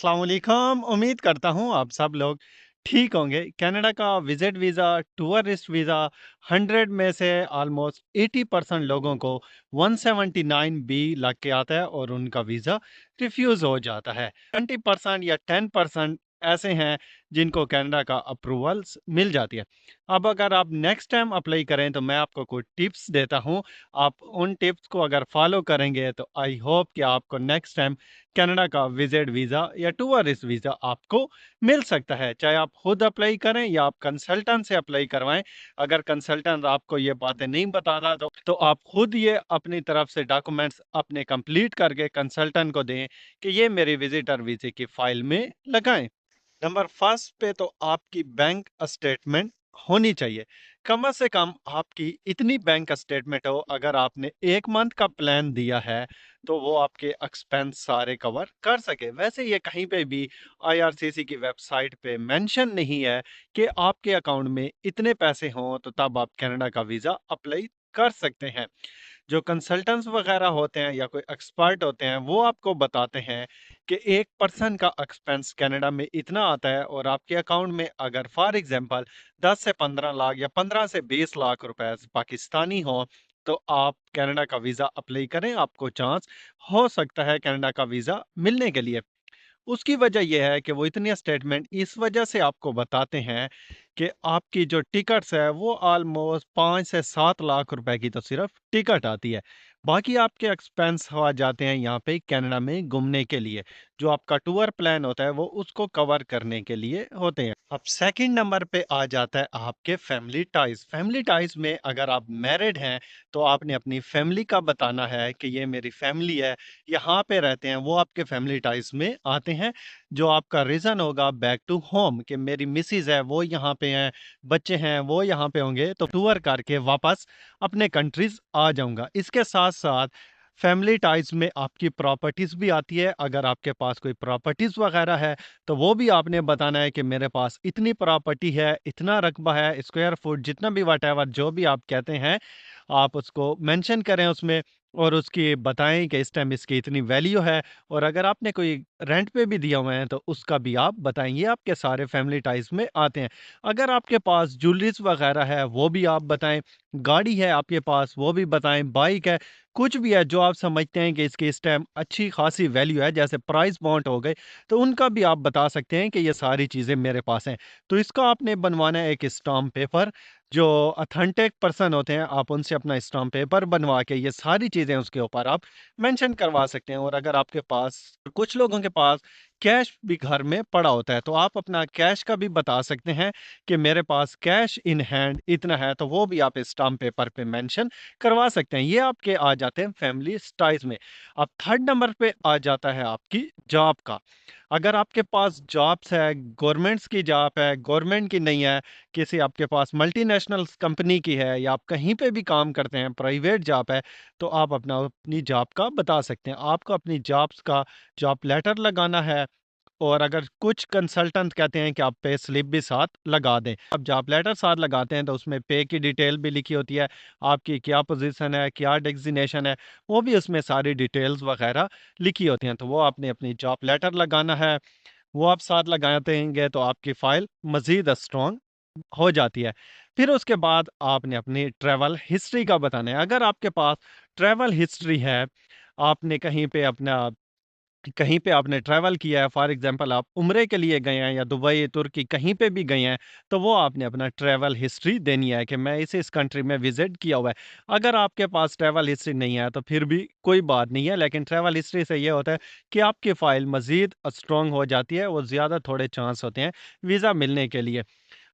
अस्सलाम वालेकुम। उम्मीद करता हूँ आप सब लोग ठीक होंगे। कनाडा का विज़िट वीज़ा, टूरिस्ट वीज़ा 100 में से ऑलमोस्ट 80% लोगों को 179 बी लग के आता है और उनका वीज़ा रिफ्यूज़ हो जाता है। 20% या 10% ऐसे हैं जिनको कनाडा का अप्रूवल्स मिल जाती है। अब अगर आप नेक्स्ट टाइम अप्लाई करें तो मैं आपको कुछ टिप्स देता हूँ। आप उन टिप्स को अगर फॉलो करेंगे तो आई होप कि आपको नेक्स्ट टाइम कनाडा का विजिट वीज़ा या टूरिस्ट वीज़ा आपको मिल सकता है। चाहे आप खुद अप्लाई करें या आप कंसल्टेंट से अप्लाई करवाएं। अगर कंसल्टेंट आपको ये बातें नहीं बताता तो आप खुद ये अपनी तरफ से डॉक्यूमेंट्स अपने कंप्लीट करके कंसल्टेंट को दें कि ये मेरी विजिटर वीज़े की फ़ाइल में लगाएं। नंबर फर्स्ट पे तो आपकी बैंक स्टेटमेंट होनी चाहिए। कम से कम आपकी इतनी बैंक स्टेटमेंट हो, अगर आपने 1 मंथ का प्लान दिया है, तो वो आपके एक्सपेंस सारे कवर कर सके। वैसे ये कहीं पे भी आईआरसीसी की वेबसाइट पे मेंशन नहीं है कि आपके अकाउंट में इतने पैसे हों, तो तब आप कनाडा का वीज़ा अप्लाई कर सकते हैं। जो कंसल्टेंट्स वगैरह होते हैं या कोई एक्सपर्ट होते हैं, वो आपको बताते हैं कि एक पर्सन का एक्सपेंस कनाडा में इतना आता है और आपके अकाउंट में अगर फॉर एग्जांपल 10 से 15 लाख या 15 से 20 लाख रुपए पाकिस्तानी हो, तो आप कनाडा का वीज़ा अप्लाई करें, आपको चांस हो सकता है कनाडा का वीज़ा मिलने के लिए। उसकी वजह ये है कि वो इतनी स्टेटमेंट इस वजह से आपको बताते हैं कि आपकी जो टिकट्स है वो ऑलमोस्ट 5 से 7 लाख रुपए की तो सिर्फ टिकट आती है। बाकी आपके एक्सपेंस आ जाते हैं यहाँ पे कनाडा में घूमने के लिए। जो आपका टूर प्लान होता है वो उसको कवर करने के लिए होते हैं। अब सेकंड नंबर पे आ जाता है आपके फैमिली टाइज। फैमिली टाइज में अगर आप मैरिड हैं तो आपने अपनी फैमिली का बताना है कि ये मेरी फैमिली है, यहाँ पे रहते हैं, वो आपके फैमिली टाइज में आते हैं। जो आपका रीज़न होगा बैक टू होम कि मेरी मिसेज है वो यहाँ पे हैं, बच्चे हैं वो यहाँ पे होंगे, तो टूर करके वापस अपने कंट्रीज आ जाऊंगा। इसके साथ साथ फैमिली टाइज में आपकी प्रॉपर्टीज भी आती है। अगर आपके पास कोई प्रॉपर्टीज वगैरह है तो वो भी आपने बताना है कि मेरे पास इतनी प्रॉपर्टी है, इतना रकबा है, स्क्वायर फुट, जितना भी वट जो भी आप कहते हैं, आप उसको मेंशन करें उसमें और उसकी बताएं कि इस टाइम इसकी इतनी वैल्यू है। और अगर आपने कोई रेंट पे भी दिया हुआ है तो उसका भी आप बताएं। ये आपके सारे फैमिली टाइज में आते हैं। अगर आपके पास ज्वेलरीज वगैरह है वो भी आप बताएं। गाड़ी है आपके पास वो भी बताएं। बाइक है, कुछ भी है जो आप समझते हैं कि इसकी इस टाइम अच्छी खासी वैल्यू है, जैसे प्राइस बॉन्ड हो गए, तो उनका भी आप बता सकते हैं कि ये सारी चीज़ें मेरे पास हैं। तो इसका आपने बनवाना है एक स्टाम्प पेपर। जो अथेंटिक पर्सन होते हैं आप उनसे अपना स्टाम्प पेपर बनवा के ये सारी चीज़ें उसके ऊपर आप मेंशन करवा सकते हैं। और अगर आपके पास, कुछ लोगों के पास कैश भी घर में पड़ा होता है, तो आप अपना कैश का भी बता सकते हैं कि मेरे पास कैश इन हैंड इतना है, तो वो भी आप स्टाम्प पेपर पे मेंशन करवा सकते हैं। ये आपके आ जाते हैं फैमिली स्टाइल्स में। अब थर्ड नंबर पे आ जाता है आपकी जॉब का। अगर आपके पास जॉब्स है, गवर्नमेंट्स की जॉब है, गवर्नमेंट की नहीं है, किसी आपके पास मल्टीनेशनल कंपनी की है या आप कहीं पे भी काम करते हैं, प्राइवेट जॉब है, तो आप अपनी जॉब का बता सकते हैं। आपको अपनी जॉब्स का जॉब लेटर लगाना है। और अगर कुछ कंसल्टेंट कहते हैं कि आप पे स्लिप भी साथ लगा दें, आप जॉब लेटर साथ लगाते हैं तो उसमें पे की डिटेल भी लिखी होती है, आपकी क्या पोजीशन है, क्या डेजिग्नेशन है, वो भी उसमें सारी डिटेल्स वगैरह लिखी होती हैं। तो वो आपने अपनी जॉब लेटर लगाना है। वो आप साथ लगाते हैं तो आपकी फाइल मज़ीद स्ट्रॉन्ग हो जाती है। फिर उसके बाद आपने अपनी ट्रैवल हिस्ट्री का बताना है। अगर आपके पास ट्रैवल हिस्ट्री है, आपने कहीं पे आपने ट्रैवल किया है, फॉर एग्जांपल आप उम्रे के लिए गए हैं या दुबई, तुर्की, कहीं पे भी गए हैं, तो वो आपने अपना ट्रैवल हिस्ट्री देनी है कि मैं इस कंट्री में विजिट किया हुआ है। अगर आपके पास ट्रैवल हिस्ट्री नहीं है तो फिर भी कोई बात नहीं है, लेकिन ट्रैवल हिस्ट्री से ये होता है कि आपकी फ़ाइल मज़ीद स्ट्रॉन्ग हो जाती है, वो ज़्यादा थोड़े चांस होते हैं वीज़ा मिलने के लिए।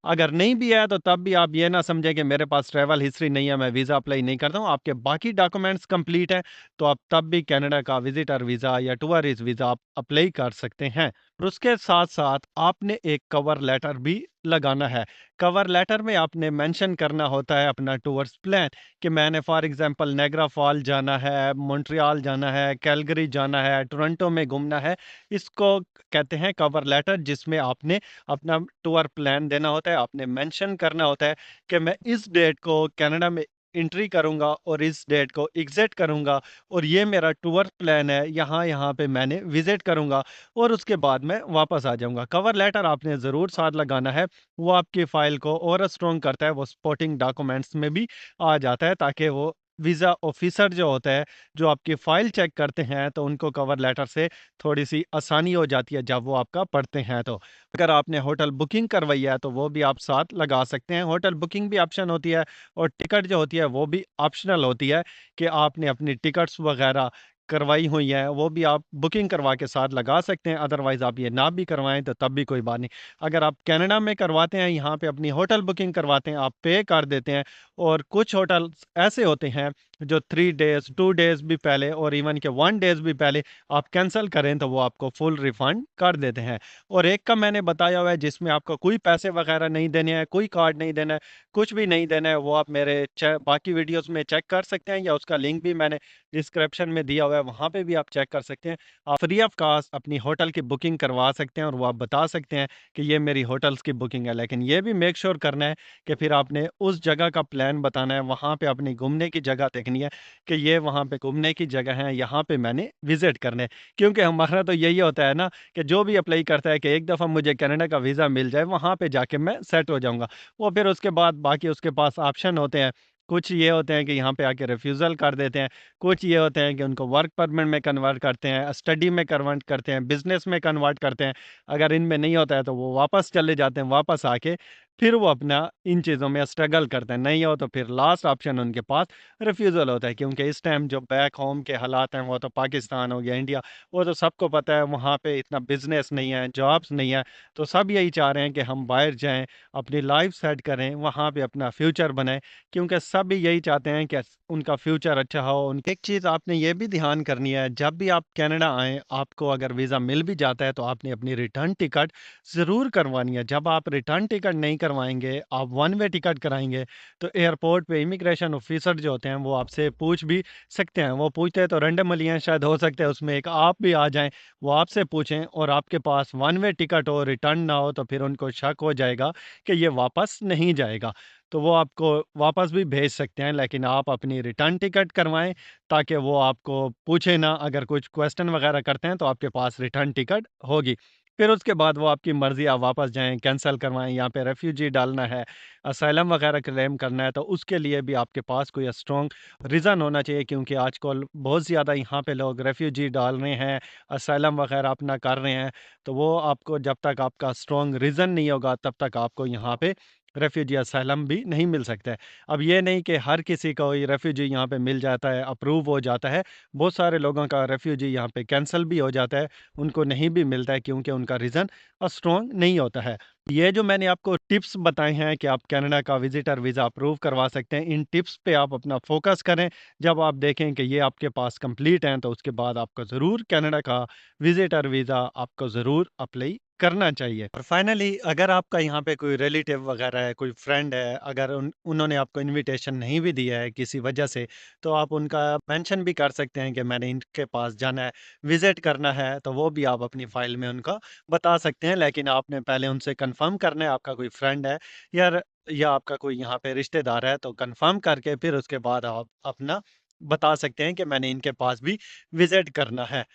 अगर नहीं भी है तो तब भी आप ये ना समझें कि मेरे पास ट्रैवल हिस्ट्री नहीं है, मैं वीज़ा अप्लाई नहीं करता हूँ। आपके बाकी डॉक्यूमेंट्स कंप्लीट हैं, तो आप तब भी कनाडा का विजिटर वीज़ा या टूरिस्ट वीज़ा आप अप्लाई कर सकते हैं। और उसके साथ-साथ आपने एक कवर लेटर भी लगाना है। कवर लेटर में आपने मेंशन करना होता है अपना टूर्स प्लान कि मैंने फॉर एग्ज़ाम्पल नायग्रा फॉल जाना है, मॉन्ट्रियल जाना है, कैलगरी जाना है, टोरंटो में घूमना है। इसको कहते हैं कवर लेटर, जिसमें आपने अपना टूर प्लान देना होता है। आपने मेंशन करना होता है कि मैं इस डेट को कनाडा में एंट्री करूँगा और इस डेट को एग्ज़िट करूँगा और ये मेरा टूर प्लान है, यहाँ-यहाँ पे मैंने विज़िट करूँगा और उसके बाद मैं वापस आ जाऊँगा। कवर लेटर आपने ज़रूर साथ लगाना है, वो आपकी फ़ाइल को और स्ट्रॉन्ग करता है, वो सपोर्टिंग डॉक्यूमेंट्स में भी आ जाता है ताकि वो वीज़ा ऑफ़िसर जो होता है, जो आपकी फ़ाइल चेक करते हैं, तो उनको कवर लेटर से थोड़ी-सी आसानी हो जाती है जब वो आपका पढ़ते हैं तो। अगर आपने होटल बुकिंग करवाई है, तो वो भी आप साथ लगा सकते हैं। होटल बुकिंग भी ऑप्शन होती है और टिकट जो होती है, वो भी ऑप्शनल होती है कि आपने अपनी टिकट्स वग़ैरह करवाई हुई हैं, वो भी आप बुकिंग करवा के साथ लगा सकते हैं। अदरवाइज़ आप ये ना भी करवाएँ, तो तब भी कोई बात नहीं। अगर आप कनाडा में करवाते हैं, यहाँ पे अपनी होटल बुकिंग करवाते हैं, आप पे कर देते हैं और कुछ होटल्स ऐसे होते हैं, जो 3 डेज़, 2 डेज़ भी पहले और इवन कि 1 डेज़ भी पहले आप कैंसल करें, तो वो आपको फुल रिफंड कर देते हैं। और एक का मैंने बताया हुआ है जिसमें आपको कोई पैसे वगैरह नहीं देने हैं, कोई कार्ड नहीं देना है, कुछ भी नहीं देना है, वो आप मेरे बाकी वीडियोज़ में चेक कर सकते हैं या उसका लिंक भी मैंने डिस्क्रिप्शन में दिया हुआ है, वहाँ पे भी आप चेक कर सकते हैं। आप फ्री ऑफ कॉस्ट अपनी होटल की बुकिंग करवा सकते हैं और वो आप बता सकते हैं कि ये मेरी होटल्स की बुकिंग है। लेकिन ये भी मेक श्योर करना है कि फिर आपने उस जगह का प्लान बताना है, वहाँ पे अपनी घूमने की जगह देखनी है कि ये वहाँ पे घूमने की जगह है, यहाँ पे मैंने विज़िट करना है। क्योंकि हमारा तो यही होता है ना कि जो भी अप्लाई करता है कि एक दफ़ा मुझे कनाडा का वीज़ा मिल जाए, वहाँ पे जाके मैं सेट हो जाऊँगा। वो फिर उसके बाद बाकी उसके पास ऑप्शन होते हैं। कुछ ये होते हैं कि यहाँ पे आके रिफ्यूज़ल कर देते हैं, कुछ ये होते हैं कि उनको वर्क परमिट में कन्वर्ट करते हैं, स्टडी में कन्वर्ट करते हैं, बिज़नेस में कन्वर्ट करते हैं। अगर इनमें नहीं होता है तो वो वापस चले जाते हैं, वापस आके फिर वो अपना इन चीज़ों में स्ट्रगल करते हैं। नहीं हो तो फिर लास्ट ऑप्शन उनके पास रिफ्यूज़ल होता है क्योंकि इस टाइम जो बैक होम के हालात हैं, वो तो पाकिस्तान हो गया, इंडिया, वो तो सबको पता है वहाँ पे इतना बिज़नेस नहीं है, जॉब्स नहीं है, तो सब यही चाह रहे हैं कि हम बाहर जाएँ, अपनी लाइफ़ सेट करें, वहाँ पे अपना फ्यूचर बनाएँ क्योंकि सब भी यही चाहते हैं कि उनका फ्यूचर अच्छा हो। उन एक चीज़ आपने ये भी ध्यान करनी है, जब भी आप कनाडा आएँ, आपको अगर वीज़ा मिल भी जाता है, तो आपने अपनी रिटर्न टिकट ज़रूर करवानी है। जब आप रिटर्न टिकट नहीं करवाएँगे, आप वन वे टिकट कराएँगे, तो एयरपोर्ट पे इमिग्रेशन ऑफ़िसर जो होते हैं, वो आपसे पूछ भी सकते हैं। वो पूछते हैं तो रैंडमली हैं, शायद हो सकता है उसमें एक आप भी आ जाएँ, वो आपसे पूछें और आपके पास वन वे टिकट हो, रिटर्न ना हो, तो फिर उनको शक हो जाएगा कि ये वापस नहीं जाएगा। तो वो आपको वापस भी भेज सकते हैं, लेकिन आप अपनी रिटर्न टिकट करवाएँ, ताकि वो आपको पूछे ना, अगर कुछ क्वेश्चन वगैरह करते हैं, तो आपके पास रिटर्न टिकट होगी। फिर उसके बाद वो आपकी मर्ज़ी, आप वापस जाएँ, कैंसल करवाएँ, यहाँ पे रेफ्यूजी डालना है, असाइलम वगैरह क्लेम करना है, तो उसके लिए भी आपके पास कोई स्ट्रॉन्ग रीज़न होना चाहिए क्योंकि आजकल बहुत ज़्यादा यहाँ पे लोग रेफ्यूजी डाल रहे हैं, असाइलम वगैरह अपना कर रहे हैं, तो वो आपको जब तक आपका स्ट्रॉन्ग रीज़न नहीं होगा, तब तक आपको यहाँ पे रेफ्यूजी असाइलम भी नहीं मिल सकता है। अब ये नहीं कि हर किसी को ये रेफ्यूजी यहाँ पे मिल जाता है, अप्रूव हो जाता है। बहुत सारे लोगों का रेफ्यूजी यहाँ पे कैंसल भी हो जाता है, उनको नहीं भी मिलता है क्योंकि उनका रीज़न स्ट्रॉन्ग नहीं होता है। ये जो मैंने आपको टिप्स बताए हैं कि आप कनाडा का विज़िटर वीज़ा अप्रूव करवा सकते हैं, इन टिप्स पे आप अपना फ़ोकस करें। जब आप देखें कि ये आपके पास कंप्लीट हैं, तो उसके बाद आपको ज़रूर कनाडा का विज़िटर वीज़ा आपको ज़रूर अप्लाई करना चाहिए। और फाइनली अगर आपका यहाँ पे कोई रिलेटिव वगैरह है, कोई फ्रेंड है, अगर उन्होंने आपको इन्विटेशन नहीं भी दिया है किसी वजह से, तो आप उनका मेंशन भी कर सकते हैं कि मैंने इनके पास जाना है, विज़िट करना है, तो वो भी आप अपनी फ़ाइल में उनका बता सकते हैं। लेकिन आपने पहले उनसे कन्फर्म करना है, आपका कोई फ्रेंड है या आपका कोई यहाँ पे रिश्तेदार है, तो कन्फर्म करके फिर उसके बाद आप अपना बता सकते हैं कि मैंने इनके पास भी विज़िट करना है।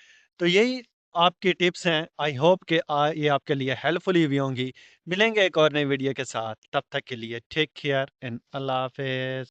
तो यही आपकी टिप्स हैं। आई होप कि ये आपके लिए हेल्पफुल भी होंगी। मिलेंगे एक और नई वीडियो के साथ, तब तक के लिए टेक केयर एंड अल्लाह हाफ़िज़।